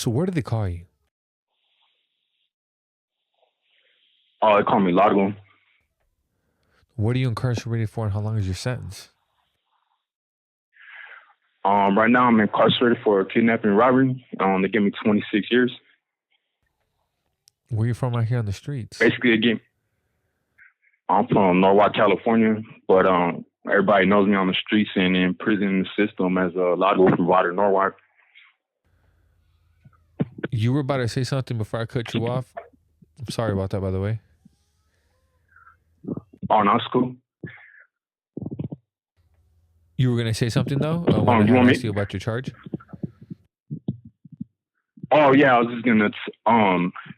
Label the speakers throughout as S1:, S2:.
S1: So what do they call you?
S2: Oh, they call me Largo.
S1: What are you incarcerated for, and how long is your sentence?
S2: Right now I'm incarcerated for kidnapping and robbery. They give me 26 years.
S1: Where are you from out here on the streets?
S2: Basically, again, I'm from Norwalk, California, but everybody knows me on the streets and in prison system as a Largo provider in Norwalk.
S1: You were about to say something before I cut you off. I'm sorry about that, by the way.
S2: Oh, no, it's cool.
S1: You were going to say something, though, when I
S2: You
S1: had
S2: want
S1: asked
S2: me?
S1: you about your charge?
S2: Oh, yeah, I was just gonna.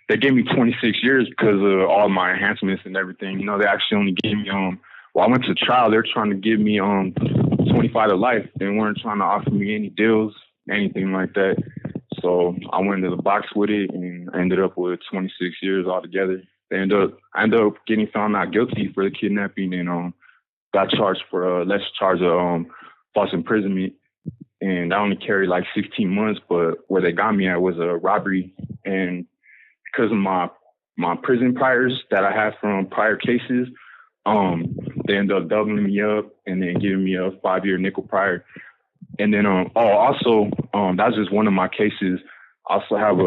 S2: They gave me 26 years because of all my enhancements and everything. You know, they actually only gave me Well, I went to trial. They're trying to give me 25 to life. They weren't trying to offer me any deals, anything like that. So I went into the box with it and I ended up with 26 years altogether. I ended up getting found not guilty for the kidnapping and got charged for less charge of false imprisonment. And I only carried like 16 months, but where they got me at was a robbery. And because of my prison priors that I had from prior cases, they ended up doubling me up and then giving me a 5-year nickel prior. And then also that's just one of my cases. I also have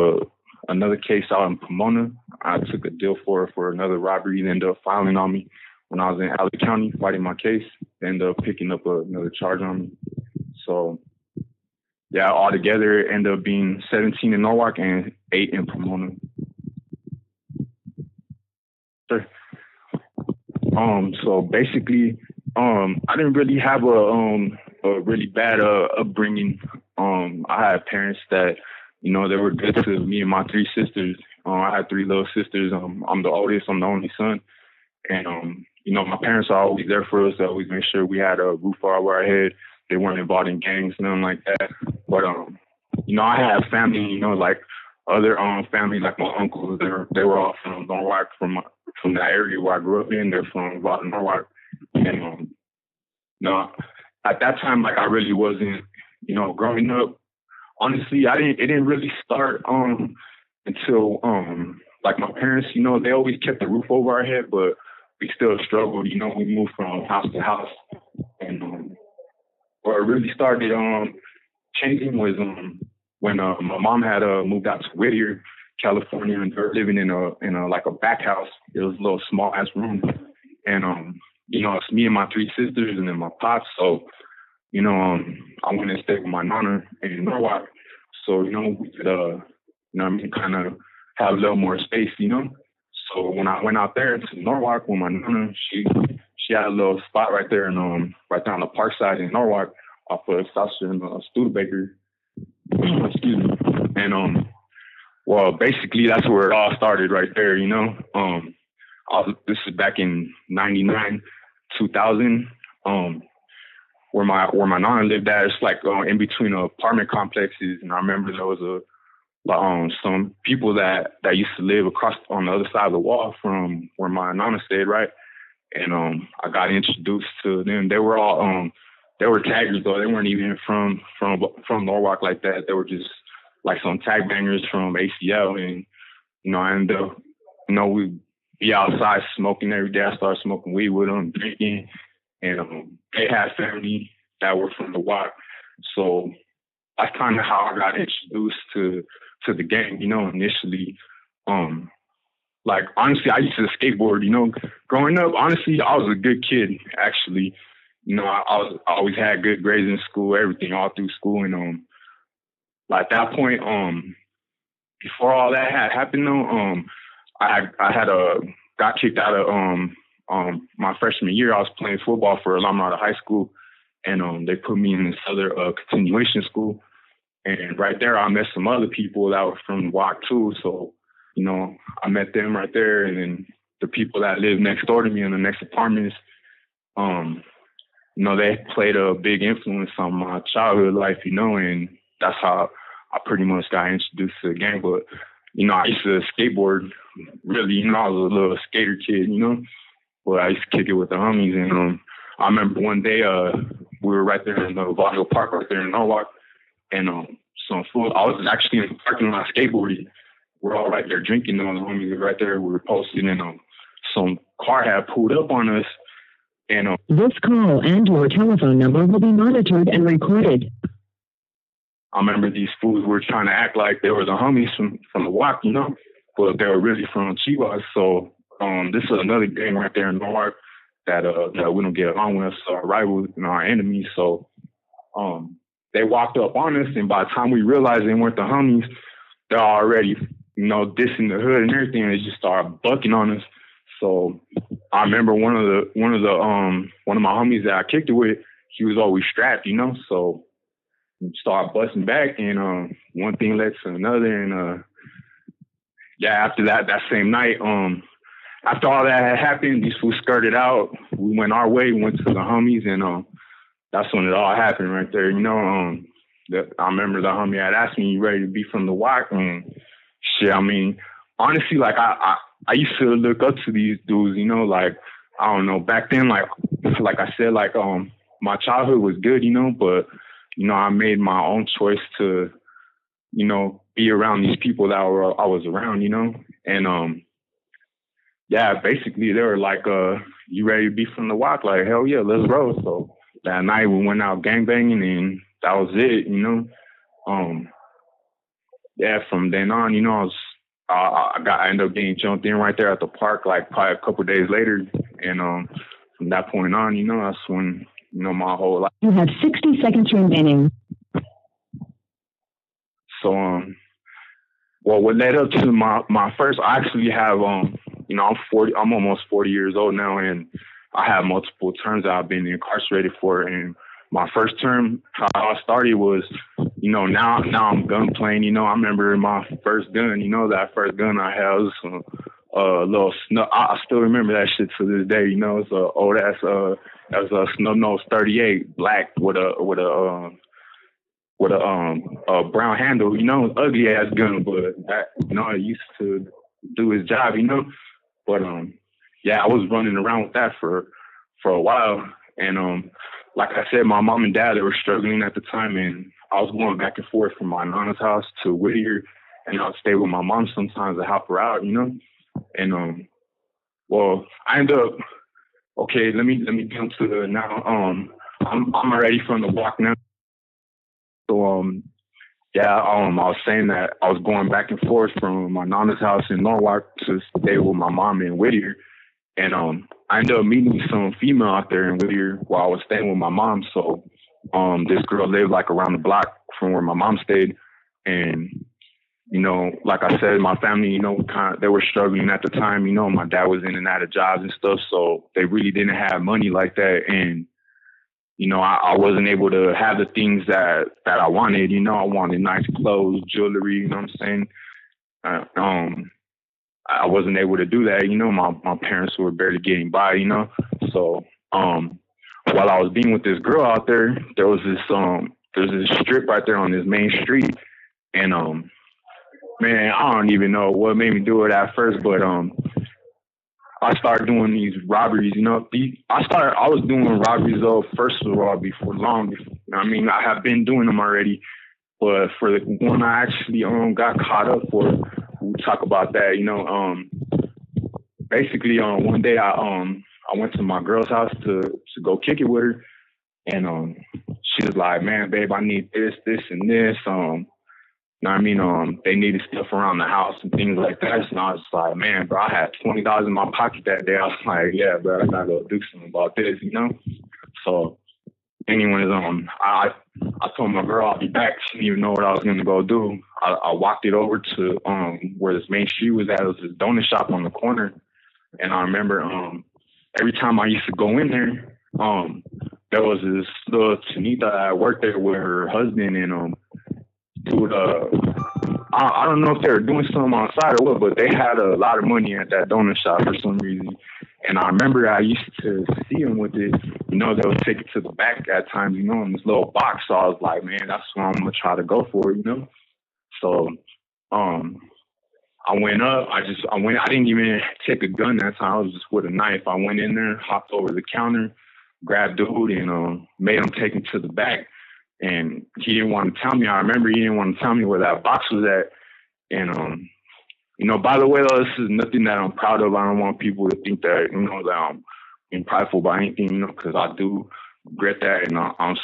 S2: another case out in Pomona. I took a deal for another robbery. They ended up filing on me when I was in Alley County fighting my case. They ended up picking up another charge on me. So yeah, altogether it ended up being 17 in Norwalk and 8 in Pomona. Sure. So basically, I didn't really have a really bad upbringing. I had parents that, you know, they were good to me and my 3 sisters. I had 3 little sisters. I'm the oldest. I'm the only son. And, you know, my parents are always there for us. They always make sure we had a roof over our head. They weren't involved in gangs, nothing like that. But, you know, I had family, you know, like other family, like my uncles. They were all from Norwalk, from that area where I grew up in. They're from Norwalk. And, no, at that time, like I really wasn't, you know, growing up. Honestly, it didn't really start until like my parents, you know, they always kept the roof over our head, but we still struggled. You know, we moved from house to house, and where it really started changing was when my mom had moved out to Whittier, California, and they were living in a like a back house. It was a little small ass room, and you know, it's me and my 3 sisters and then my pops. So, you know, I went and stayed with my nana in Norwalk. So, you know, we could, you know, I mean, kind of have a little more space, you know. So when I went out there to Norwalk with my nana, she had a little spot right there and right down the park side in Norwalk off of South and Studebaker. Excuse me. And well, basically that's where it all started right there, you know. This is back in '99, 2000. Where my nana lived at, it's like in between apartment complexes, and I remember there was some people that used to live across on the other side of the wall from where my nana stayed, right? And I got introduced to them. They were all they were taggers though. They weren't even from Norwalk like that. They were just like some tag bangers from ACL, and you know, I ended up, you know, we'd be outside smoking every day. I started smoking weed with them, drinking, and they had family that were from the WAC. So that's kind of how I got introduced to the gang, you know, initially. Like, honestly, I used to skateboard, you know. Growing up, honestly, I was a good kid, actually. You know, I always had good grades in school, everything, all through school. And like, at that point, before all that had happened, though, I had got kicked out of my freshman year. I was playing football for Alumni High School, and they put me in this other continuation school. And right there, I met some other people that were from WAC too. So, you know, I met them right there, and then the people that lived next door to me in the next apartments, you know, they played a big influence on my childhood life, you know, and that's how I pretty much got introduced to the gang. But, you know, I used to skateboard really, you know, I was a little skater kid, you know, but I used to kick it with the homies. And I remember one day we were right there in the Vaudeville Park right there in Norwalk, and some food. I was actually in the parking lot skateboarding. We're all right there drinking on the homies right there. We were posting, and some car had pulled up on us. And
S3: this call and your telephone number will be monitored and recorded.
S2: I remember these fools were trying to act like they were the homies from the walk, you know, but they were really from Chivas. So this is another gang right there in Norwalk that we don't get along with, so our rivals and our enemies. So they walked up on us, and by the time we realized they weren't the homies, they're already, you know, dissing the hood and everything. They just started bucking on us. So I remember one of my homies that I kicked it with, he was always strapped, you know. So we started busting back, and one thing led to another, and after that same night, after all that had happened, these fools skirted out. We went our way, went to the homies, and that's when it all happened right there. You know, I remember the homie had asked me, "You ready to be from the walk?" And shit, I mean, honestly, like I used to look up to these dudes. You know, like I don't know, back then, like I said, like my childhood was good, you know, but you know, I made my own choice to, you know, be around these people that I was around, you know, and basically they were like, "You ready to be from the walk?" Like, hell yeah, let's roll. So that night we went out gangbanging, and that was it, you know. From then on, you know, I ended up getting jumped in right there at the park, like probably a couple of days later, and from that point on, you know, that's when, you know, my whole life.
S3: You have 60 seconds remaining.
S2: So, well, what led up to my first, I actually have, you know, I'm almost 40 years old now, and I have multiple terms that I've been incarcerated for. And my first term, how I started was, you know, now I'm gun playing. You know, I remember my first gun, you know, that first gun I had was a little snub. I still remember that shit to this day. You know, it's a old ass, that was a snub nose 38, black with a brown handle. You know, ugly ass gun, but that, you know, it used to do his job. You know, but I was running around with that for a while, and like I said, my mom and dad, they were struggling at the time, and I was going back and forth from my nana's house to Whittier, and I'd stay with my mom sometimes to help her out, you know. And well, I ended up, okay, let me get into the now. I'm already from the block now, so I was saying that I was going back and forth from my nana's house in Norwalk to stay with my mom in Whittier. And I ended up meeting some female out there in Whittier while I was staying with my mom. So this girl lived like around the block from where my mom stayed. And, you know, like I said, my family, you know, they were struggling at the time. You know, my dad was in and out of jobs and stuff. So they really didn't have money like that. And, you know, I wasn't able to have the things that I wanted. You know, I wanted nice clothes, jewelry, you know what I'm saying? I wasn't able to do that. You know, my parents were barely getting by, you know. So while I was being with this girl out there, there's this strip right there on this main street. And man, I don't even know what made me do it at first, but I started doing these robberies, you know. I was doing robberies though, first of all, before long. I mean, I have been doing them already, but for the one I actually got caught up for, we'll talk about that, you know. Basically, one day I went to my girl's house to go kick it with her, and she was like, "Man, babe, I need this, and this." You know what I mean? They needed stuff around the house and things like that. And I was like, "Man, bro, I had $20 in my pocket that day." I was like, "Yeah, bro, I gotta go do something about this," you know. So, anyways, I told my girl I'll be back. She didn't even know what I was gonna go do. I walked it over to where this main street was at. It was this donut shop on the corner, and I remember every time I used to go in there, there was this little Tanita that worked there with her husband, and dude, I don't know if they were doing something on the side or what, but they had a lot of money at that donut shop for some reason. And I remember I used to see them with it, you know, they would take it to the back at times, you know, in this little box. So I was like, man, that's what I'm going to try to go for, you know. So I went up. I didn't even take a gun that time. I was just with a knife. I went in there, hopped over the counter, grabbed dude, and made him take him to the back. and he didn't want to tell me. I remember he didn't want to tell me where that box was at. And by the way, though, this is nothing that I'm proud of. I don't want people to think that that I'm being prideful about anything, because I do regret that, and I'm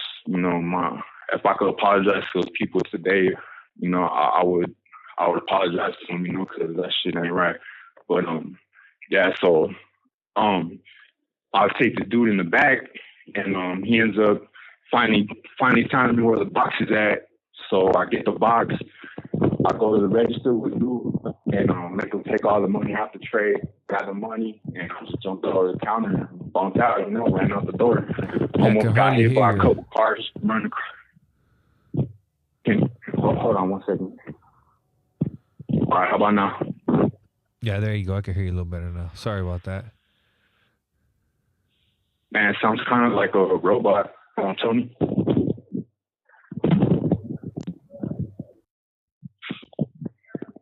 S2: if I could apologize to those people today, I would apologize to them, because that shit ain't right. But yeah, so I'll take the dude in the back, and he ends up finally telling me where the box is at. So I get the box, I go to the register with the dude, and make him take all the money out the tray, got the money, and I just jumped over the counter and bumped out, ran out the door. Almost got hit by a couple cars running across. Hold on 1 second. All right, how about now?
S1: Yeah, there you go. I can hear you a little better now. Sorry about that.
S2: Man, it sounds kind of like a robot, Tony.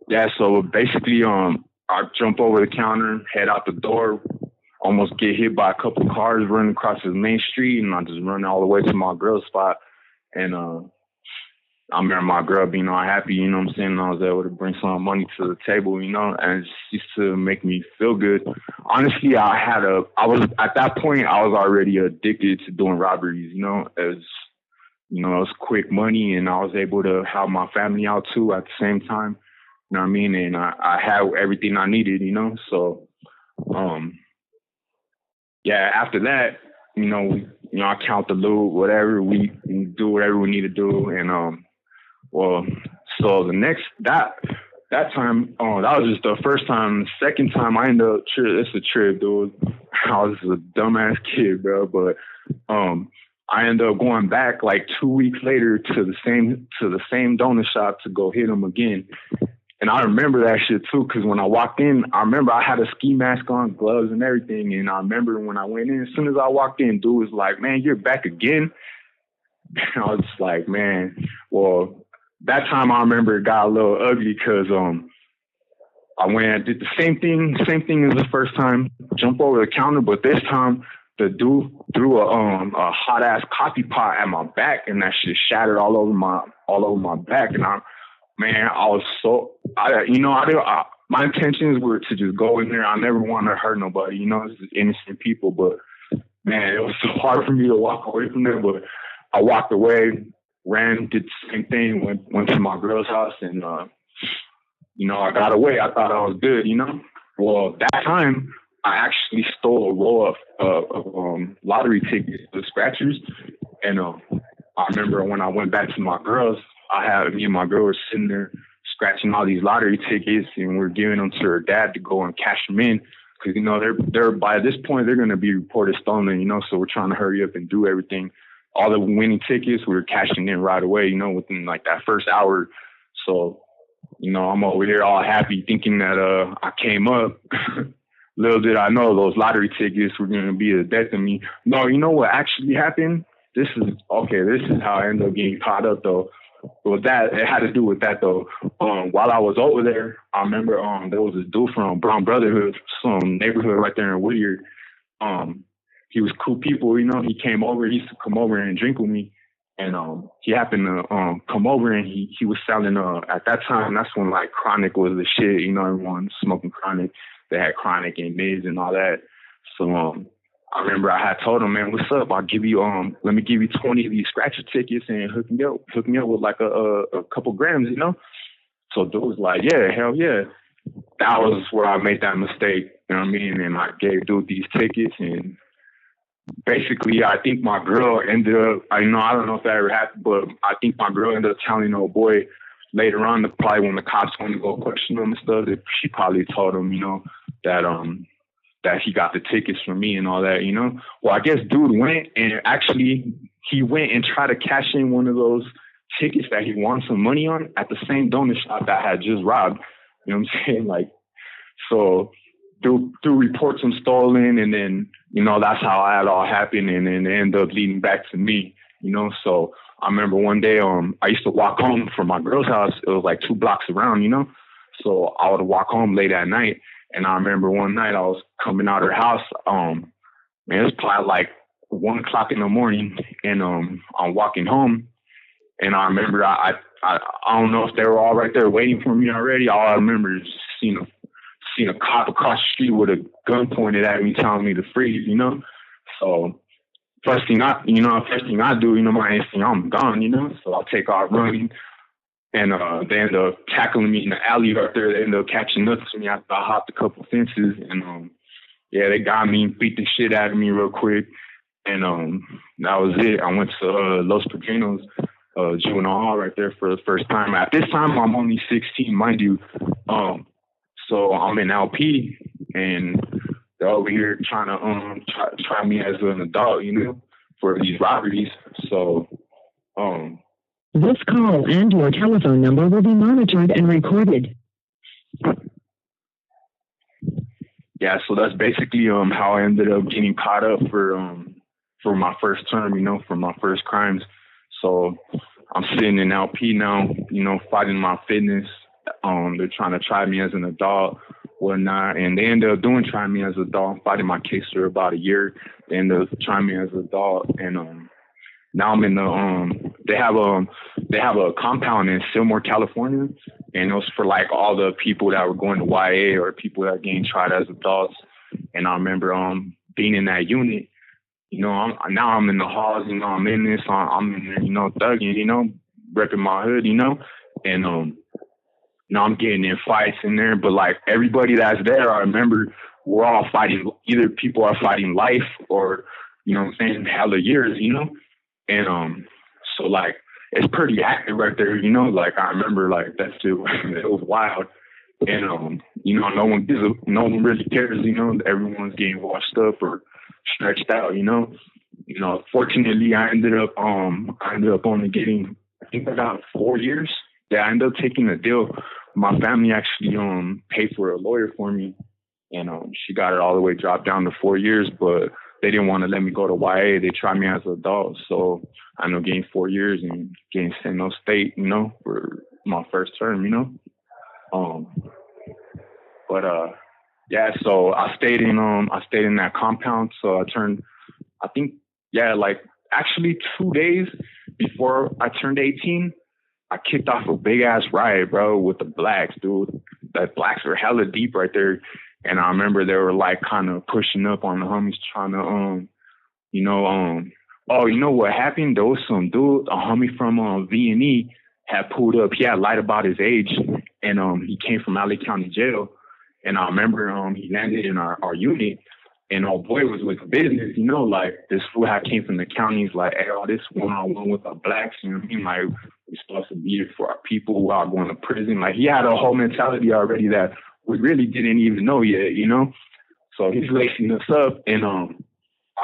S2: Yeah, so basically, I jump over the counter, head out the door, almost get hit by a couple of cars running across the main street, and I just run all the way to my girl spot. And I remember my girl being all happy, what I'm saying? I was able to bring some money to the table, and it used to make me feel good. Honestly, at that point, I was already addicted to doing robberies, as, it was quick money, and I was able to help my family out too at the same time. You know what I mean? And I had everything I needed, So, yeah, after that, I count the loot, whatever, we do whatever we need to do. And, so that time, that was just the first time. The second time I ended up, it's a trip, dude. I was a dumbass kid, bro. But, I ended up going back like 2 weeks later to the same donut shop to go hit him again. And I remember that shit too, because when I walked in, I remember I had a ski mask on, gloves and everything. And I remember when I went in, as soon as I walked in, dude was like, "Man, you're back again?" And I was just like, man, well, that time I remember it got a little ugly because I went and did the same thing as the first time, jump over the counter, but this time the dude threw a hot ass coffee pot at my back, and that shit shattered all over my back. And I was my intentions were to just go in there. I never wanted to hurt nobody, it's just innocent people. But man, it was so hard for me to walk away from there. But I walked away, ran, did the same thing, went to my girl's house, and I got away. I thought I was good, Well, that time I actually stole a roll of lottery tickets, the scratchers, and I remember when I went back to my girl's, me and my girl were sitting there scratching all these lottery tickets, and we're giving them to her dad to go and cash them in, because they're by this point they're going to be reported stolen, so we're trying to hurry up and do everything. All the winning tickets we were cashing in right away, within like that first hour. So I'm over here all happy thinking that I came up. Little did I know those lottery tickets were going to be the death of me. No, you know what actually happened? This is how I ended up getting caught up though. Well, it had to do with that though. While I was over there, I remember there was a dude from Brown Brotherhood, some neighborhood right there in Whittier. He was cool people, He came over. He used to come over and drink with me, and he happened to come over, and he was selling. At that time, that's when like chronic was the shit. Everyone smoking chronic. They had chronic and mids and all that. So I remember I had told him, "Man, what's up? I'll give you let me give you 20 of these scratcher tickets and hook me up with like a couple grams, So dude was like, "Yeah, hell yeah." That was where I made that mistake, you know what I mean? And I gave dude these tickets, and basically I think my girl ended up, I don't know if that ever happened, but I think my girl ended up telling old boy later on, probably when the cops went to go question him and stuff, that she probably told him, that he got the tickets from me and all that, Well, I guess dude went and actually he went and tried to cash in one of those tickets that he won some money on at the same donut shop that I had just robbed. You know what I'm saying? Like, so through reports them stolen, and then, that's how that all happened, and then it ended up leading back to me, So I remember one day, I used to walk home from my girl's house. It was like 2 blocks around, So I would walk home late at night. And I remember one night I was coming out of her house. Man, it was probably like 1 o'clock in the morning, and I'm walking home, And I remember I don't know if they were all right there waiting for me already. All I remember is seeing a cop across the street with a gun pointed at me, telling me to freeze. So first thing I do, my instinct, I'm gone. So I'll take off running, and they end up tackling me in the alley right there. They end up catching up to me after I hopped a couple fences, and yeah, they got me, beat the shit out of me real quick, and that was it. I went to Los Padrinos juvenile hall right there for the first time. At this time, I'm only 16, mind you. So I'm in LP, and they're over here trying to try me as an adult, for these robberies. So,
S3: this call and your telephone number will be monitored and recorded.
S2: Yeah, so that's basically how I ended up getting caught up for my first term, for my first crimes. So I'm sitting in LP now, fighting my fitness. They're trying to try me as an adult, whatnot, and they ended up trying me as an adult, fighting my case for about a year. They ended up trying me as an adult, and now I'm in the they have a compound in Sylmore, California, and it was for like all the people that were going to YA or people that are getting tried as adults. And I remember being in that unit. I'm in the halls, I'm in this, I'm in there, thugging, repping my hood, and now I'm getting in fights in there, but like everybody that's there, I remember we're all fighting, either people are fighting life or, hella years, and so like it's pretty active right there, like I remember like that shit, it was wild. And no one really cares, everyone's getting washed up or stretched out, Fortunately I ended up only getting, I think I got 4 years. Yeah, I ended up taking a deal. My family actually paid for a lawyer for me, and she got it all the way dropped down to 4 years, but they didn't want to let me go to YA. They tried me as an adult, so I ended up getting 4 years and getting sent no state, for my first term, But yeah, so I stayed in that compound. So I think, like actually 2 days before I turned 18, I kicked off a big ass riot, bro, with the blacks, dude. The blacks were hella deep right there. And I remember they were like kind of pushing up on the homies trying to, oh, you know what happened? There was some dude, a homie from V&E had pulled up. He had lied about his age, and he came from LA County Jail. And I remember he landed in our unit, and old boy was with business, like this fool had came from the counties, like, hey, all this one-on-one with our blacks, you know what I mean? Like, we're supposed to be here for our people who are going to prison. Like, he had a whole mentality already that we really didn't even know yet, So he's lacing us up, and I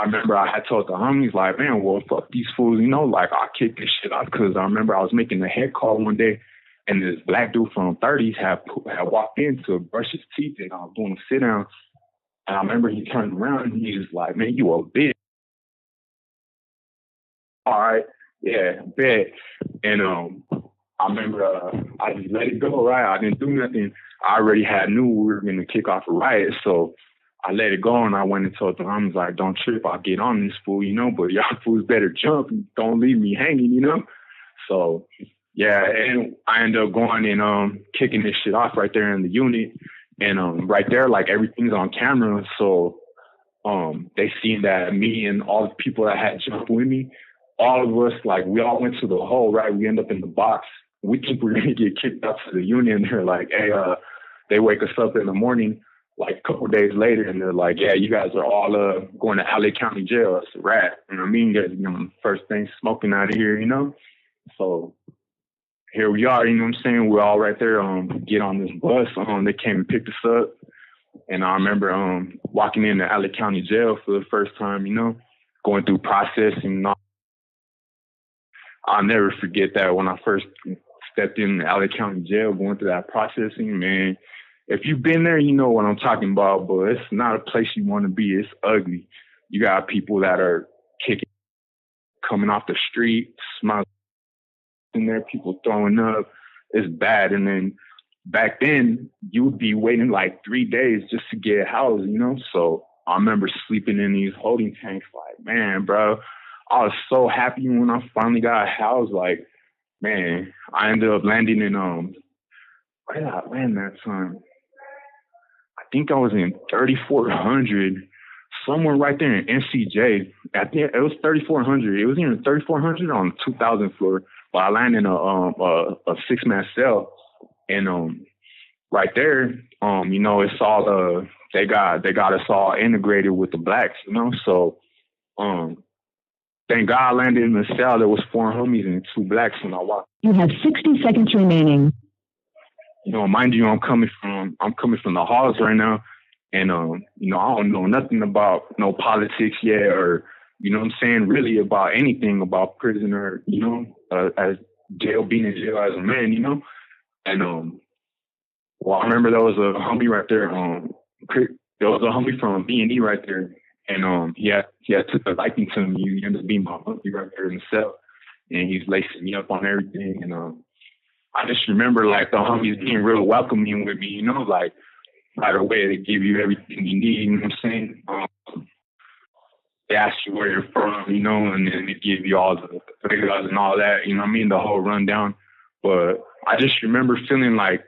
S2: remember I had told the homies, like, man, well, fuck these fools, like, I'll kick this shit off, because I remember I was making a head call one day, and this black dude from 30s had walked in to brush his teeth, and I was doing a sit down. And I remember he turned around and he was like, man, you a bitch. All right. Yeah, bet. And I remember I just let it go, right? I didn't do nothing. I already knew we were going to kick off a riot. So I let it go, and I went and told them, I was like, don't trip. I'll get on this fool, but y'all fools better jump and don't leave me hanging, So, yeah, and I ended up going and kicking this shit off right there in the unit. And right there, like, everything's on camera. So they seen that me and all the people that had jumped with me, all of us, like, we all went to the hole, right? We end up in the box. We think we're going to get kicked out to the unit. And they're like, hey, they wake us up in the morning, like a couple of days later, and they're like, yeah, you guys are all going to LA County Jail. It's a rat. You know what I mean? You guys, first thing smoking out of here, So here we are, you know what I'm saying? We're all right there, get on this bus. They came and picked us up. And I remember walking into LA County Jail for the first time, going through processing. I'll never forget that when I first stepped in LA County Jail, going through that processing, man. If you've been there, you know what I'm talking about, but it's not a place you want to be. It's ugly. You got people that are kicking, coming off the street, smiling in there, people throwing up. It's bad. And then back then, you would be waiting like 3 days just to get housed, So I remember sleeping in these holding tanks. Like, man, bro, I was so happy when I finally got housed. Like, man, I ended up landing in where did I land that time? I think I was in 3400, somewhere right there in NCJ. I think it was 3400. It was in 3400 on the 2000 floor. But I landed in a 6-man cell, and right there, you know, it's all they got us all integrated with the blacks, you know. So thank God I landed in a cell that was 4 homies and 2 blacks when I walked.
S3: You have 60 seconds remaining.
S2: You know, mind you, I'm coming from the halls right now, and you know, I don't know nothing about no politics yet, or you know what I'm saying, really about anything about prison, or you know, as jail, being in jail as a man, you know. And well, I remember there was a homie right there. There was a homie from B&E right there, and he had took a liking to me. He ended up being my homie right there in the cell, and he's lacing me up on everything, and I just remember like the homies being real welcoming with me, you know, like right away they give you everything you need, you know what I'm saying? They ask you where you're from, you know, and then they give you all the figures and all that, you know what I mean, the whole rundown. But I just remember feeling like,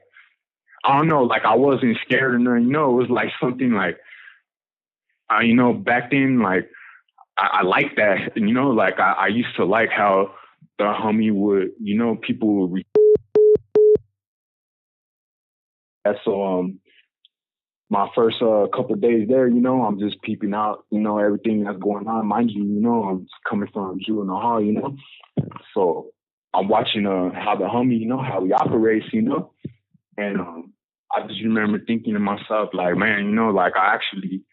S2: I don't know, like I wasn't scared or nothing, you know, it was like something like, you know, back then, like I like that, you know, like I used to like how the homie would, you know, people would so my first couple of days there, you know, I'm just peeping out, you know, everything that's going on. Mind you, you know, I'm coming from juvenile hall, you know, so I'm watching how the homie, you know, how he operates, you know, and I just remember thinking to myself, like, man, you know, like I actually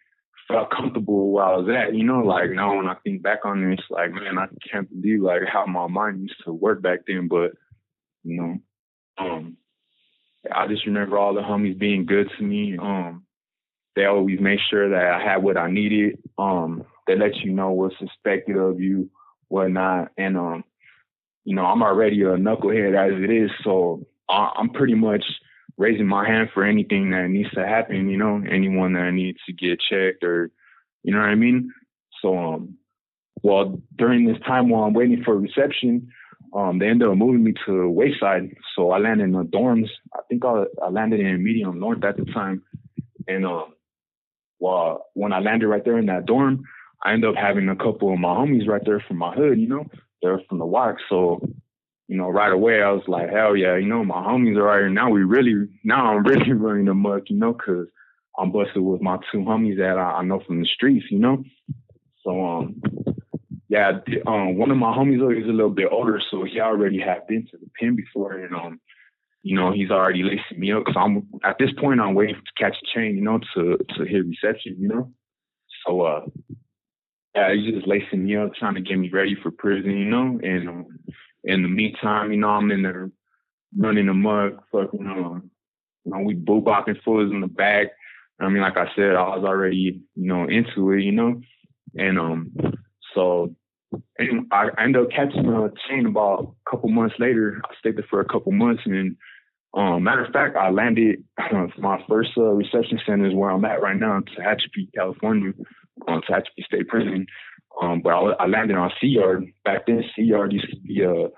S2: felt comfortable where I was at, you know, like now when I think back on it, it's like, man, I can't believe like how my mind used to work back then, but you know, I just remember all the homies being good to me. They always made sure that I had what I needed. They let you know what's expected of you, whatnot. And, you know, I'm already a knucklehead as it is. So I'm pretty much raising my hand for anything that needs to happen, you know, anyone that needs to get checked or, you know what I mean? So, well, during this time while I'm waiting for reception, they ended up moving me to Wayside. So I landed in the dorms. I think I landed in Medium North at the time. And well, when I landed right there in that dorm, I ended up having a couple of my homies right there from my hood, you know, they're from the Walk. So, you know, right away I was like, hell yeah, you know, my homies are right here. Now I'm really running amok, you know, because I'm busted with my 2 homies that I know from the streets, you know. So, yeah, one of my homies is a little bit older, so he already had been to the pen before, and you know, he's already lacing me up because I'm at this point I'm waiting to catch a train, you know, to hit reception, you know. So yeah, he's just lacing me up, trying to get me ready for prison, you know. And in the meantime, you know, I'm in there running amok, fucking, you know, we boop-bopping fools in the back. I mean, like I said, I was already, you know, into it, you know, and so. And I ended up catching a chain about a couple months later. I stayed there for a couple months, and matter of fact, I landed my first reception center is where I'm at right now, Tehachapi, California, Tehachapi State Prison. But I landed on C Yard. Back then, C Yard used to be a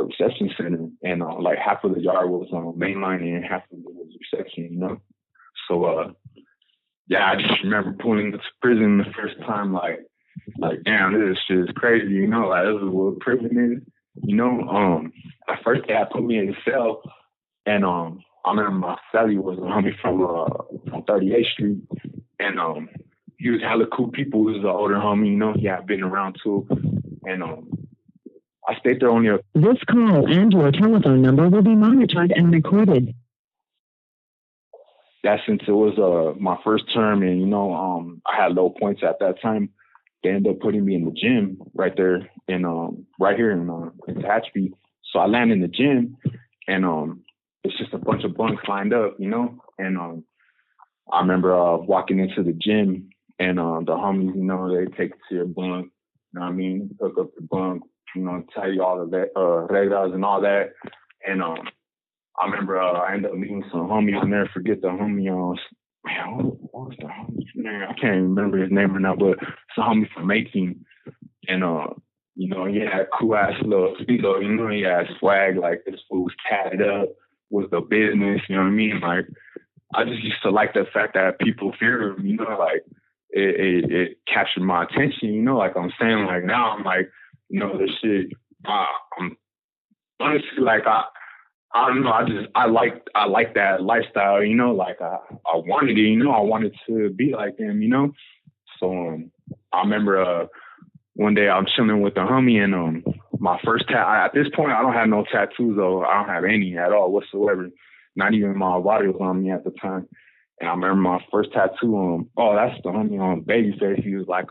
S2: reception center, and like half of the yard was mainline and half of it was reception, you know. So yeah, I just remember pulling into prison the first time, like damn, this shit is crazy, you know, like this is what prison is, you know. At first they had put me in the cell, and I remember my cellie was a homie from 38th Street, and he was hella cool people. He was an older homie, you know, he had been around too, and I stayed there only
S3: This call and your telephone number will be monitored and recorded.
S2: That since it was my first term, and you know, I had low points at that time. They ended up putting me in the gym right there right here in Tehachapi. So I land in the gym, and it's just a bunch of bunks lined up, you know. And I remember walking into the gym, and the homies, you know, they take you to your bunk, you know what I mean, hook up the bunk, you know, tell you all the reglas and all that. And I remember I ended up meeting some homies. I'll never forget the homie. Man, what was the homie's name? I can't remember his name right now, but it's a homie from 18. And You know, he had cool ass little speedo. You know, he had swag. Like this fool was tatted up, was the business. You know what I mean? Like I just used to like the fact that people fear him. You know, like it captured my attention. You know, like I'm saying, like now I'm like, you know, this shit. I'm honestly like I don't know. I like that lifestyle. You know, like I wanted it. You know, I wanted to be like him. You know, so I remember one day I'm chilling with a homie and my first at this point I don't have no tattoos though. I don't have any at all whatsoever. Not even my body was on me at the time. And I remember my first tattoo oh that's the homie on Babyface. He was like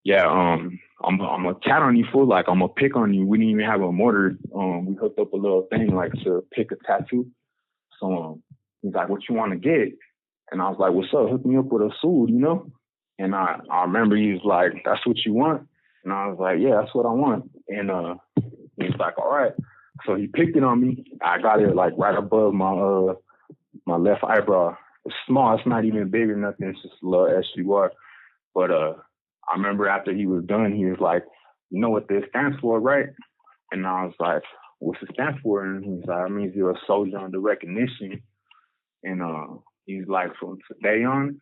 S2: yeah I'm a tat on you fool, like I'm gonna pick on you. We didn't even have a mortar. We hooked up a little thing like to pick a tattoo. So he's like, what you want to get? And I was like, what's up? Hook me up with a suit, you know? And I remember he was like, that's what you want? And I was like, yeah, that's what I want. And he was like, all right. So he picked it on me. I got it like right above my left eyebrow. It's small. It's not even big or nothing. It's just a little SUR. But I remember after he was done, he was like, you know what this stands for, right? And I was like, what's it stand for? And he's like, it means you're a soldier under recognition. And he's like, from today on,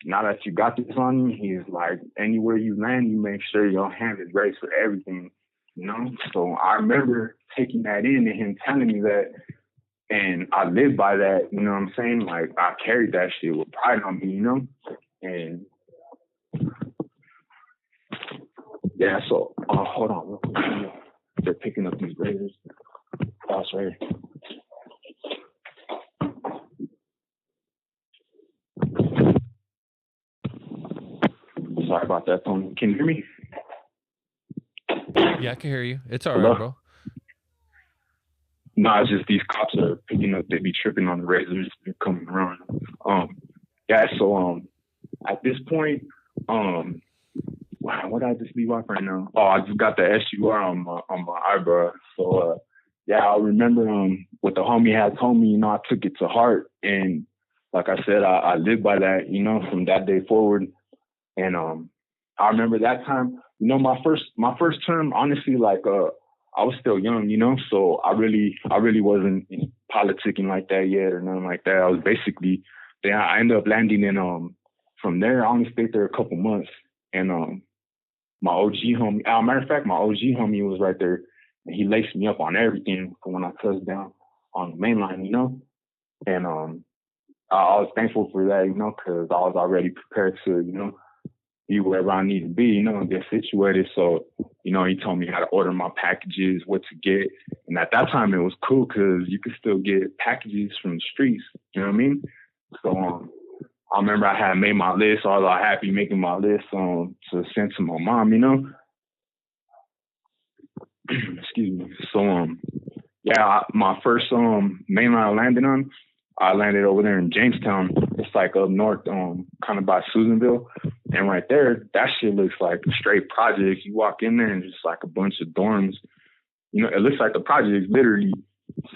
S2: now that you got this on you, he's like, anywhere you land, you make sure your hand is raised for everything, you know? So I remember taking that in and him telling me that, and I lived by that, you know what I'm saying? Like, I carried that shit with pride on me, you know? And yeah, so, hold on real quick. They're picking up these razors. Oh, it's right here. Sorry about that, Tony. Can you hear me?
S1: Yeah, I can hear you. It's all right, bro.
S2: No, it's just these cops are picking up. They be tripping on the razors. They're coming around. Yeah. So at this point, wow, what did I just leave off right now? Oh, I just got the SUR on my eyebrow. So yeah, I remember what the homie had told me. You know, I took it to heart, and like I said, I lived by that. You know, from that day forward. And I remember that time, you know, my first term, honestly, like I was still young, you know, so I really wasn't politicking like that yet or nothing like that. I was basically, then I ended up landing in from there. I only stayed there a couple months, and my OG homie, as a matter of fact, my OG homie was right there, and he laced me up on everything for when I touched down on the main line, you know, and I was thankful for that, you know, because I was already prepared to, you know, be wherever I need to be, you know, and get situated. So, you know, he told me how to order my packages, what to get. And at that time, it was cool because you could still get packages from the streets. You know what I mean? So I remember I had made my list. I was all happy making my list to send to my mom, you know? Excuse me. So, yeah, my first mainline I landed on, I landed over there in Jamestown. It's like up north, kind of by Susanville. And right there, that shit looks like a straight project. You walk in there and it's like a bunch of dorms. You know, it looks like the project, literally.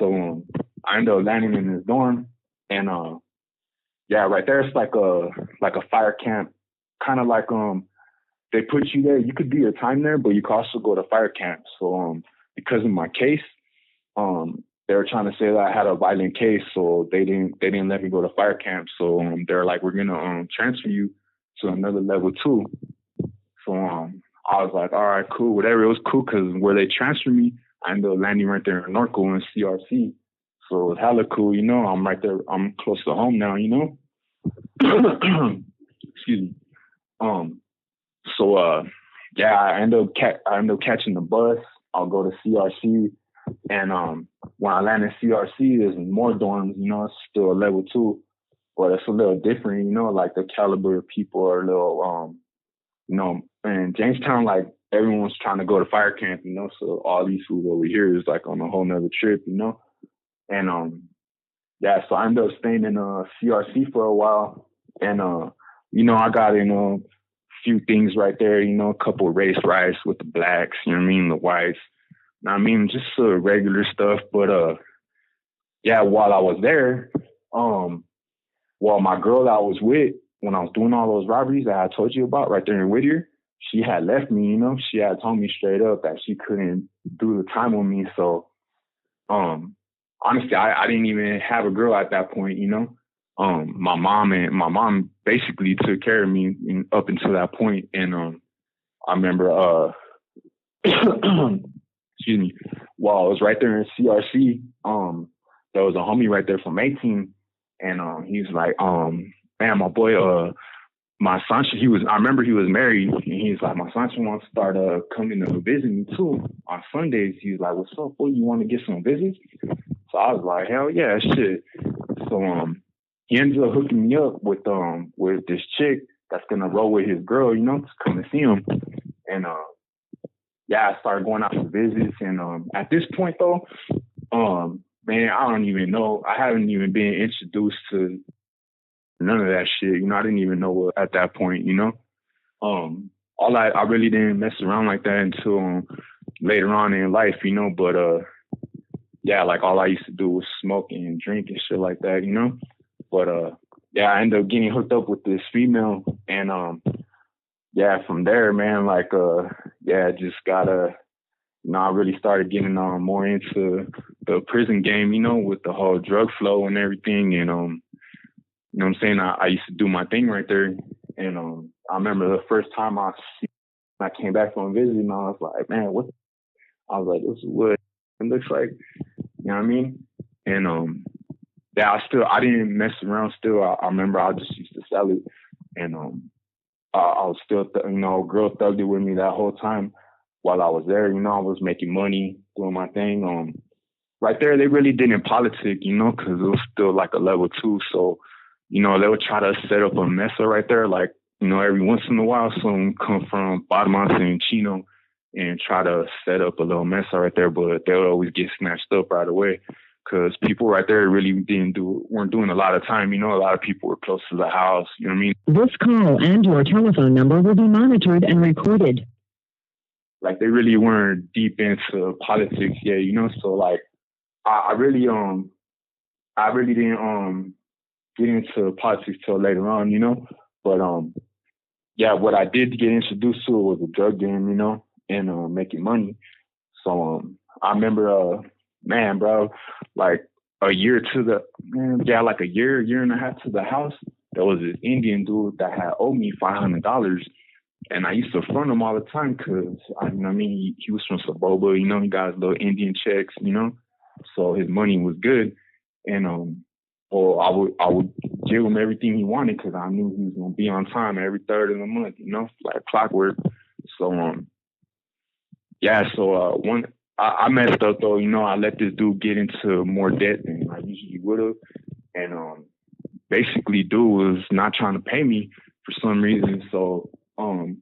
S2: So I ended up landing in this dorm. And yeah, right there, it's like a fire camp. Kind of like they put you there. You could do your time there, but you could also go to fire camp. So because of my case, they were trying to say that I had a violent case, so they didn't let me go to fire camp. So they're like, we're gonna transfer you to another level 2. So I was like, all right, cool, whatever. It was cool because where they transferred me, I ended up landing right there in Norwalk in CRC. So it was hella cool, you know. I'm right there. I'm close to home now, you know. Excuse me. So yeah, I end up catching the bus. I'll go to CRC. And when I land in CRC, there's more dorms, you know, it's still a level 2, but it's a little different, you know, like the caliber of people are a little, you know, and Jamestown, like everyone's trying to go to fire camp, you know, so all these fools over here is like on a whole nother trip, you know, and yeah, so I ended up staying in CRC for a while, and you know, I got in a few things right there, you know, a couple of race riots with the blacks, you know what I mean, the whites. I mean, just regular stuff, but yeah, while I was there, well, my girl that I was with when I was doing all those robberies that I told you about right there in Whittier, she had left me, she had told me straight up that she couldn't do the time with me. So, honestly, I didn't even have a girl at that point, my mom basically took care of me up until that point. And, I remember, excuse me, while I was right there in CRC, there was a homie right there from 18, and he was like, man, my boy, my Sancho, I remember he was married, and he's like, my Sancho wants to start coming to visit me too on Sundays. He's like, what's up, boy? You want to get some visits? So I was like, hell yeah, shit. So he ended up hooking me up with this chick that's gonna roll with his girl, to come to see him. And I started going out for visits. And at this point though, man, I don't even know. I haven't even been introduced to none of that shit. I didn't even know at that point, I really didn't mess around like that until later on in life, but like all I used to do was smoke and drink and shit like that, but I ended up getting hooked up with this female, and from there, man, just gotta, I really started getting more into the prison game, with the whole drug flow and everything. And, you know what I'm saying? I used to do my thing right there. And I remember the first time I came back from a visit, and I was like, man, I was like, this is what it looks like. You know what I mean? And I didn't mess around still. I remember I just used to sell it. And I was still, girl thugged it with me that whole time while I was there. I was making money, doing my thing. Right there, they really didn't politic, because it was still like a level 2. So, they would try to set up a mesa right there. Like, every once in a while, someone come from Badamasa and Chino and try to set up a little mesa right there, but they would always get snatched up right away. Because people right there really weren't doing a lot of time. A lot of people were close to the house. You know what I mean?
S3: This call and your telephone number will be monitored and recorded.
S2: Like, they really weren't deep into politics yet, So like, I really didn't get into politics till later on, But what I did get introduced to was a drug game, and making money. So I remember man, bro, like a year and a half to the house, there was this Indian dude that had owed me $500. And I used to front him all the time because, he was from Saboba, he got his little Indian checks, so his money was good. And, I would give him everything he wanted because I knew he was going to be on time every third of the month, like clockwork. So, I messed up though, I let this dude get into more debt than I usually would have. And basically dude was not trying to pay me for some reason. So I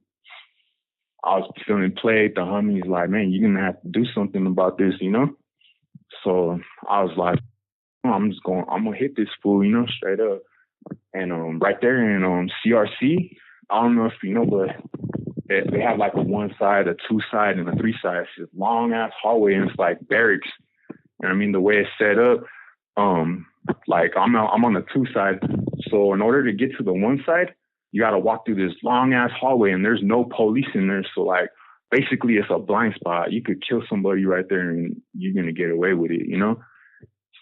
S2: was feeling played. The homie's like, man, you're gonna have to do something about this, So I was like, I'm gonna hit this fool, straight up. And right there in CRC, I don't know if you know, but they have like a 1 side, a 2 side, and a 3 side. It's a long ass hallway, and it's like barracks. You know what I mean? The way it's set up, like I'm on the 2 side. So in order to get to the 1 side, you got to walk through this long ass hallway, and there's no police in there. So like basically, it's a blind spot. You could kill somebody right there, and you're gonna get away with it,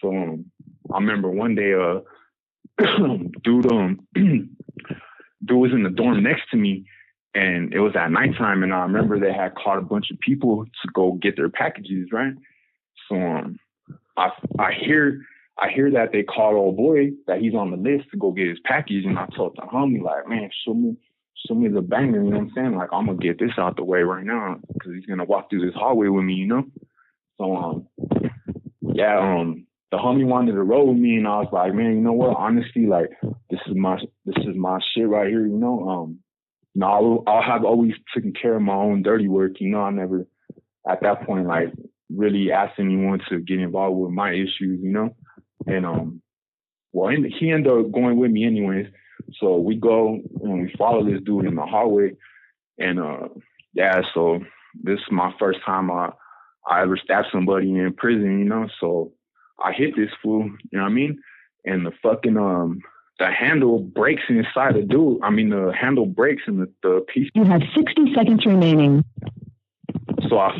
S2: So I remember one day, dude was in the dorm next to me. And it was at nighttime, and I remember they had called a bunch of people to go get their packages, right? So I hear that they called old boy that he's on the list to go get his package, and I told the homie like, man, show me the banger, you know what I'm saying? Like, I'm gonna get this out the way right now because he's gonna walk through this hallway with me, So the homie wanted to roll with me, and I was like, man, you know what? Honestly, like, this is my shit right here, I have always taken care of my own dirty work. I never, at that point, like, really asked anyone to get involved with my issues, And, he ended up going with me anyways. So we go and we follow this dude in the hallway. And, so this is my first time I ever stabbed somebody in prison, So I hit this fool, you know what I mean? And the fucking, the handle breaks inside the dude. I mean, the handle breaks and the piece.
S3: You have 60 seconds remaining.
S2: So I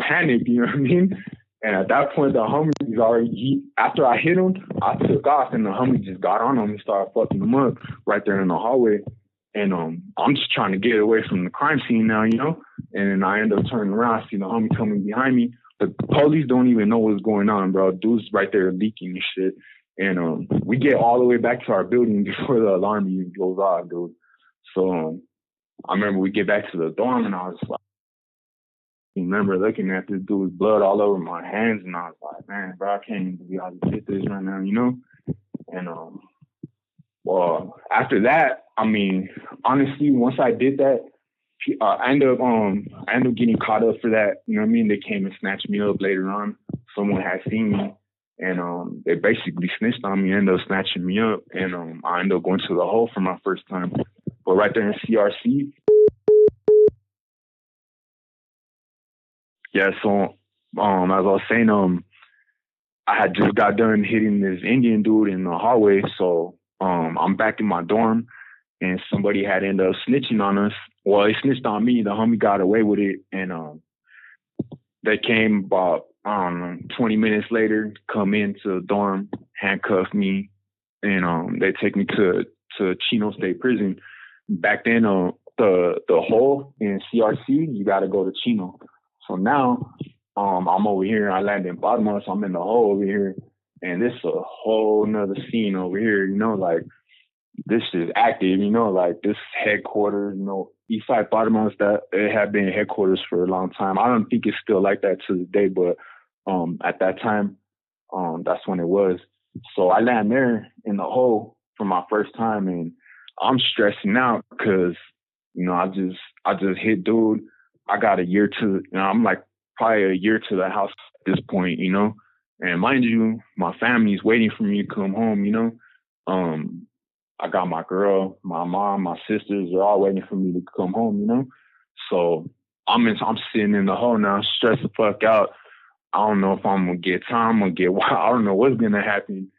S2: panicked, you know what I mean? And at that point, the homie already, after I hit him, I took off and the homie just got on him and started fucking him up right there in the hallway. And I'm just trying to get away from the crime scene now, you know? And then I end up turning around, see the homie coming behind me. The police don't even know what's going on, bro. Dude's right there leaking and shit. And we get all the way back to our building before the alarm even goes off, dude. So I remember we get back to the dorm and I was like, I remember looking at this dude's blood all over my hands and I was like, man, bro, I can't even believe I just did this right now, you know? And well, after that, I mean, honestly, once I did that, I ended up getting caught up for that. You know what I mean? They came and snatched me up later on. Someone had seen me, and they basically snitched on me. Ended up snatching me up, and I ended up going to the hole for my first time. But right there in CRC, yeah. So, as I was saying, I had just got done hitting this Indian dude in the hallway. So, I'm back in my dorm. And somebody had ended up snitching on us. Well, they snitched on me. The homie got away with it. And they came about, 20 minutes later, come into the dorm, handcuff me, and they take me to Chino State Prison. Back then, the hole in CRC, you got to go to Chino. So now I'm over here. I landed in Baltimore, so I'm in the hole over here. And this is a whole nother scene over here, you know, like, this is active, you know, like this headquarters, you know, Eastside Baltimore, that it had been headquarters for a long time. I don't think it's still like that to this day, but at that time, that's when it was. So I land there in the hole for my first time, and I'm stressing out because, you know, I just hit dude. I got a year to, you know, I'm like probably a year to the house at this point, you know, and mind you, my family's waiting for me to come home, you know. I got my girl, my mom, my sisters, they're all waiting for me to come home, you know? So I'm sitting in the hole now, stressed the fuck out. I don't know if I'm going to get time, I don't know what's going to happen.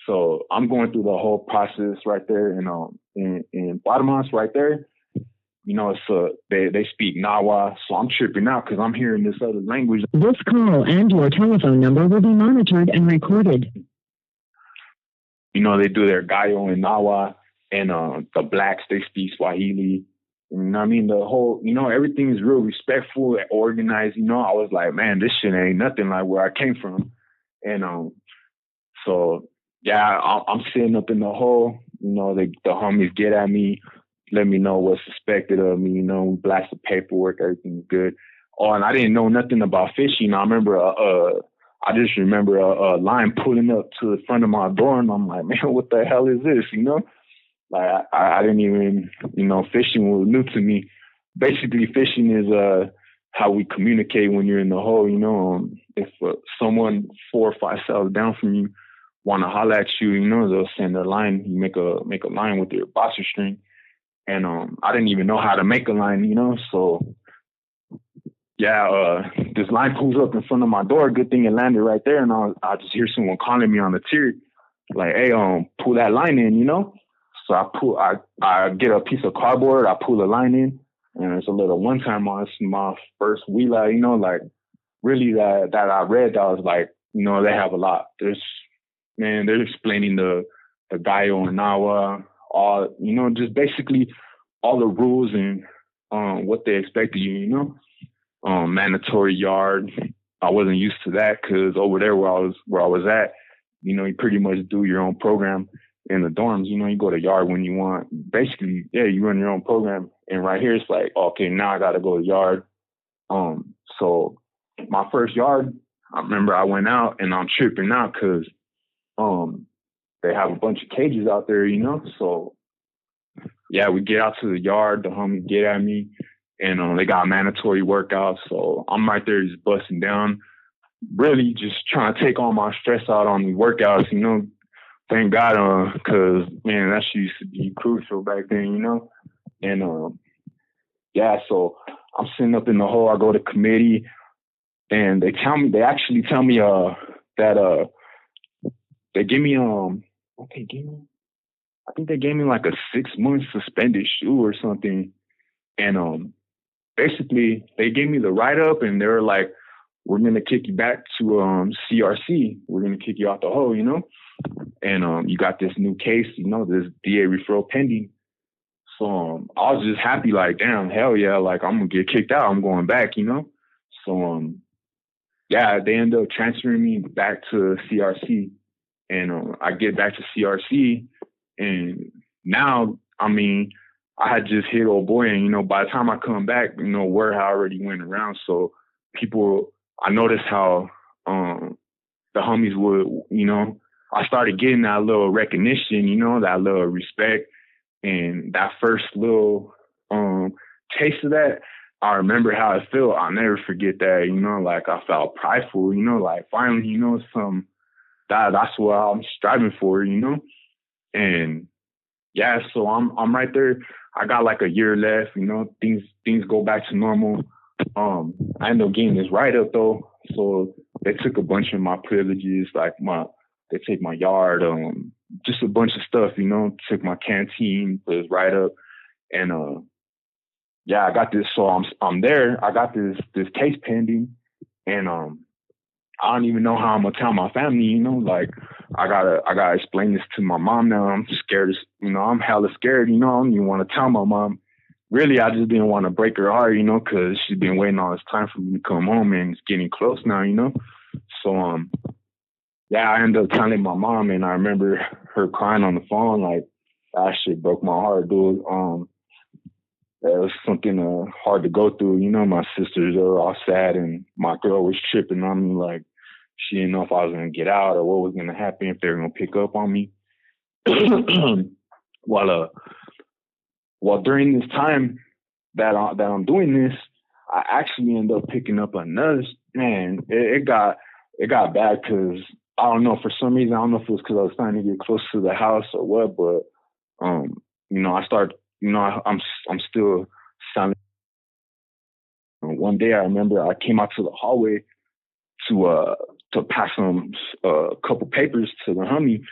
S2: So I'm going through the whole process right there in Guatemala, right there. You know, they speak Nawa, so I'm tripping out because I'm hearing this other language.
S3: This call and your telephone number will be monitored and recorded.
S2: You know, they do their Gayo and Nawa, and the blacks, they speak Swahili. You know what I mean? The whole, you know, everything is real respectful and organized. You know, I was like, man, this shit ain't nothing like where I came from. And so, yeah, I'm sitting up in the hole. You know, the homies get at me, let me know what's suspected of me. You know, we blast the paperwork, everything's good. Oh, and I didn't know nothing about fishing. I just remember a line pulling up to the front of my door, and I'm like, man, what the hell is this? You know, like I didn't even, you know, fishing was new to me. Basically, fishing is how we communicate when you're in the hole. You know, if someone 4 or 5 cells down from you want to holler at you, you know, they'll send a line. You make a line with your boxer string, and I didn't even know how to make a line, you know, so. Yeah, this line pulls up in front of my door. Good thing it landed right there, and I just hear someone calling me on the tier, like, "Hey, pull that line in," you know. So I get a piece of cardboard, I pull the line in, and it's a little one time on. It's my first wheeler, you know, like really that I read. I was like, you know, they have a lot. They're explaining the Gayo and Nawa, all, you know, just basically all the rules and what they expect of you, you know. Mandatory yard. I wasn't used to that because over there where I was at, you know, you pretty much do your own program in the dorms. You know, you go to yard when you want. Basically, yeah, you run your own program. And right here, it's like, okay, now I got to go to yard. So my first yard, I remember I went out and I'm tripping out because they have a bunch of cages out there, you know. So yeah, we get out to the yard. The homies get at me. And they got mandatory workouts. So I'm right there just busting down, really just trying to take all my stress out on the workouts, you know. Thank God, because, man, that shit used to be crucial back then, you know. And, yeah, so I'm sitting up in the hole. I go to committee, and they actually tell me that they give me, what they give me? I think they gave me like a 6-month suspended shoe or something. And basically they gave me the write up and they were like, we're gonna kick you back to CRC. We're gonna kick you out the hole, And you got this new case, this DA referral pending. So I was just happy, like, damn, hell yeah, like I'm gonna get kicked out. I'm going back, So yeah, they ended up transferring me back to CRC, and I get back to CRC, and now, I mean, I had just hit old boy, and by the time I come back, word had already went around. So I noticed how the homies would, I started getting that little recognition, that little respect, and that first little taste of that. I remember how it felt. I'll never forget that, like I felt prideful, like finally, that's what I'm striving for, and yeah, so I'm right there. I got like a year left, things go back to normal. I ended up getting this write up though. So they took a bunch of my privileges, like they take my yard, just a bunch of stuff, took my canteen, put this write up, and yeah, I got this. So I'm there. I got this case pending, and I don't even know how I'm gonna tell my family. Like I gotta explain this to my mom now. I'm scared. I'm hella scared. I don't even want to tell my mom. Really, I just didn't want to break her heart. Because she's been waiting all this time for me to come home, and it's getting close now. So yeah, I ended up telling my mom, and I remember her crying on the phone. Like that shit broke my heart, dude. It was something hard to go through. My sisters are all sad, and my girl was tripping on me. Like, she didn't know if I was going to get out or what was going to happen, if they were going to pick up on me. While during this time that I'm doing this, I actually ended up picking up another, man, it got bad because, I don't know, for some reason, I don't know if it was because I was starting to get close to the house or what, but, I started, I'm still silent. One day I remember I came out to the hallway to pass some couple papers to the homie,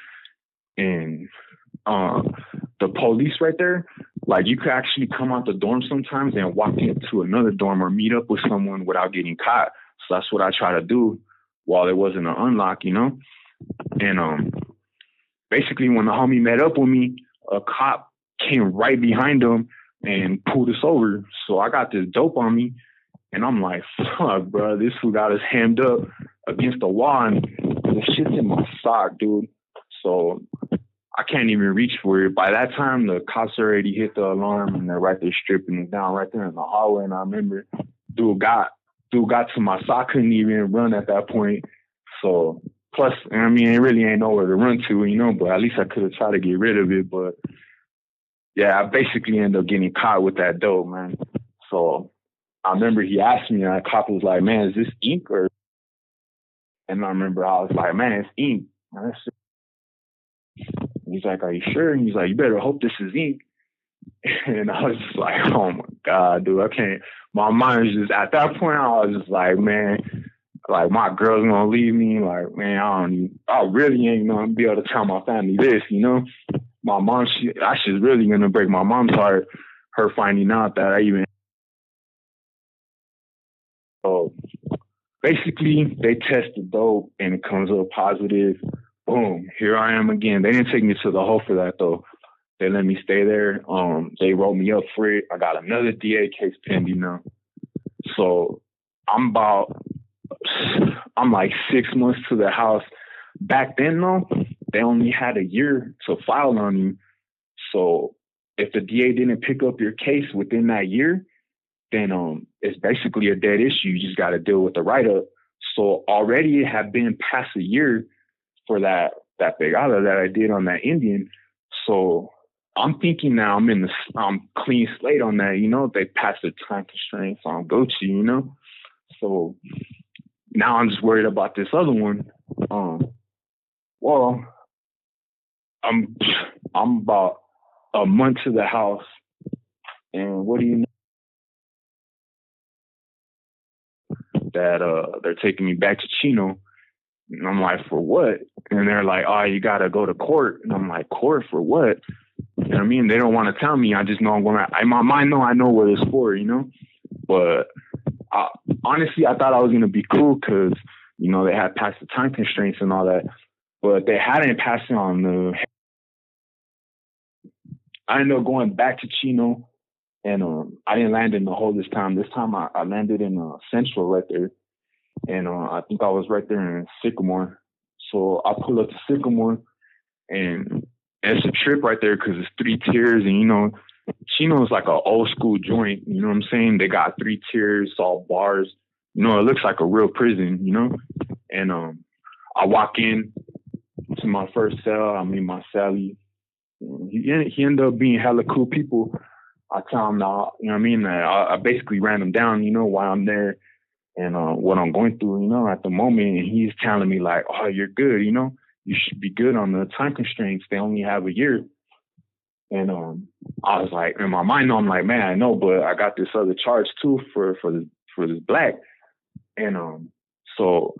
S2: and the police right there, like you could actually come out the dorm sometimes and walk into another dorm or meet up with someone without getting caught. So that's what I try to do while there wasn't an unlock, And basically when the homie met up with me, a cop came right behind him and pulled us over. So I got this dope on me, and I'm like, fuck, bro, this fool got us hammed up against the wall, and the shit's in my sock, dude. So I can't even reach for it. By that time, the cops already hit the alarm, and they're right there stripping it down right there in the hallway. And I remember dude got to my sock, couldn't even run at that point. So plus, I mean, it really ain't nowhere to run to, but at least I could have tried to get rid of it. But yeah, I basically ended up getting caught with that dope, man. So I remember he asked me, and the cop was like, man, is this ink or? And I remember I was like, man, it's ink. And he's like, are you sure? And he's like, you better hope this is ink. And I was just like, oh my God, dude, I can't. My mind was just, at that point, I was just like, man, like my girl's gonna leave me. Like, man, I really ain't gonna be able to tell my family this, My mom, that shit's really gonna break my mom's heart, her finding out that I even. So basically, they test the dope and it comes up positive. Boom, here I am again. They didn't take me to the hole for that though. They let me stay there. They wrote me up for it. I got another DA case pending now. So I'm like 6 months to the house. Back then though, they only had a year to file on you. So if the DA didn't pick up your case within that year, then it's basically a dead issue. You just got to deal with the write-up. So already it had been past a year for that pegada that I did on that Indian. So I'm thinking now I'm clean slate on that, they passed the time constraints on Gucci, So now I'm just worried about this other one. Well, I'm about a month to the house, and what do you know? That they're taking me back to Chino. And I'm like, for what? And they're like, oh, you gotta go to court. And I'm like, court for what? know what I mean? They don't want to tell me. I just know I'm going to, in my mind, I know what it's for, you know? But honestly, I thought I was going to be cool because, you know, they had passed the time constraints and all that. But they hadn't passed it on the... I ended up going back to Chino, and I didn't land in the hole this time. This time I landed in Central right there. And I think I was right there in Sycamore. So I pull up to Sycamore, and it's a trip right there because it's 3 tiers. And, you know, Chino is like an old school joint. You know what I'm saying? They got 3 tiers, all bars. You know, it looks like a real prison, you know? And I walk in to my first cell. I meet my cellie. He ended up being hella cool people. I tell him, now, you know what I mean? I basically ran him down, you know, while I'm there and what I'm going through, you know, at the moment. And he's telling me like, oh, you're good, you know, you should be good on the time constraints. They only have a year. And I was like, in my mind, I'm like, man, I know, but I got this other charge too for this black. And so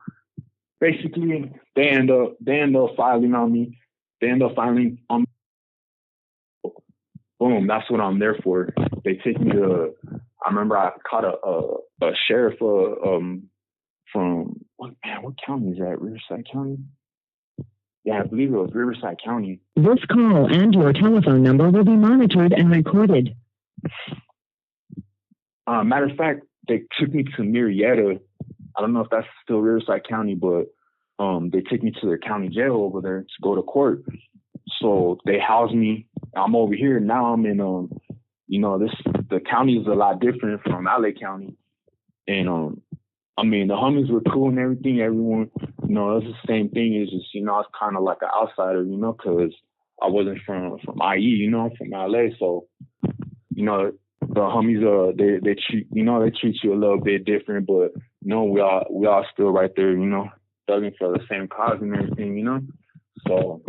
S2: basically they end up filing on me. They end up filing on me. Boom, that's what I'm there for. They take me to, I remember I caught a sheriff from, what county is that? Riverside County? Yeah, I believe it was Riverside County.
S3: This call and your telephone number will be monitored and recorded.
S2: Matter of fact, they took me to Murrieta. I don't know if that's still Riverside County, but they took me to their county jail over there to go to court. So they housed me. I'm over here now. I'm in you know, the county is a lot different from LA County, and I mean the homies were cool and everything. Everyone, you know, it's the same thing. It's just, you know, I was kind of like an outsider, you know, because I wasn't from IE, you know, I'm from LA. So, you know, the homies they treat you a little bit different, but you know, we all still right there, you know, thugging for the same cause and everything, you know. So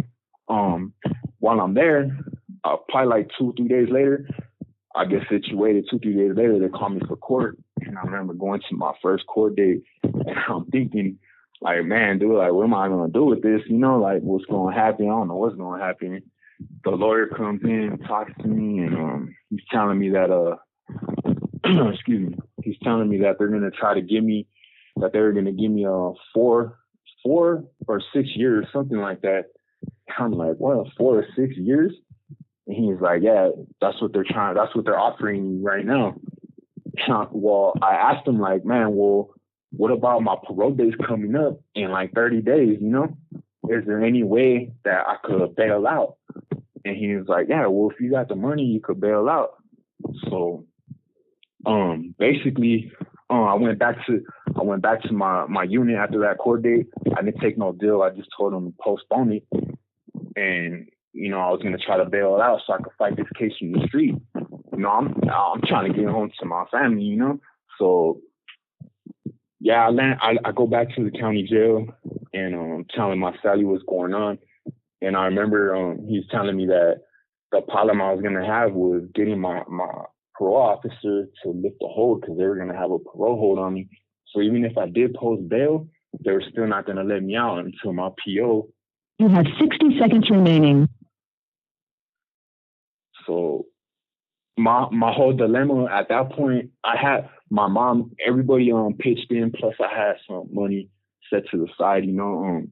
S2: while I'm there, probably like 2-3 days later, I get situated. 2-3 days later, they call me for court. And I remember going to my first court date, and I'm thinking, like, man, dude, like, what am I going to do with this? You know, like, what's going to happen? I don't know what's going to happen. The lawyer comes in, talks to me, and he's telling me that, excuse me, he's telling me that they're going to try to give me, that they were going to give me 4 or 6 years, something like that. I'm like, what, 4 or 6 years? And he's like, yeah, that's what they're offering you right now. Well, I asked him, like, man, well, what about my parole days coming up in like 30 days, you know? Is there any way that I could bail out? And he was like, yeah, well, if you got the money, you could bail out. So basically, I went back to my unit after that court date. I didn't take no deal. I just told them to postpone it. And, you know, I was going to try to bail it out so I could fight this case from the street. You know, I'm trying to get home to my family, you know? So, yeah, I go back to the county jail and telling my cellie what's going on. And I remember he's telling me that the problem I was going to have was getting my parole officer to lift the hold because they were going to have a parole hold on me. So even if I did post bail, they were still not going to let me out until my PO.
S3: You have 60 seconds remaining.
S2: So my whole dilemma at that point, I had my mom, everybody pitched in, plus I had some money set to the side, you know.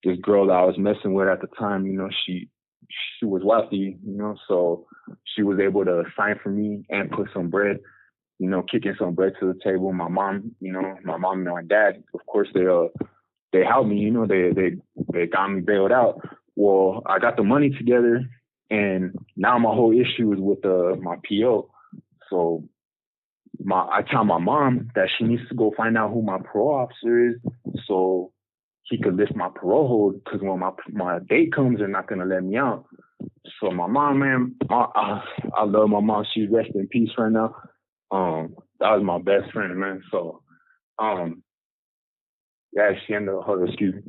S2: This girl that I was messing with at the time, you know, she was wealthy, you know, so she was able to sign for me and put some bread, you know, kicking some bread to the table. My mom, you know, my mom and my dad, of course, they helped me, you know, they got me bailed out. Well, I got the money together, and now my whole issue is with my PO. So I tell my mom that she needs to go find out who my parole officer is so he could lift my parole hold, because when my date comes, they're not going to let me out. So my mom, man, I love my mom. She's rest in peace right now. That was my best friend, man. So, yeah, she ended up, excuse me.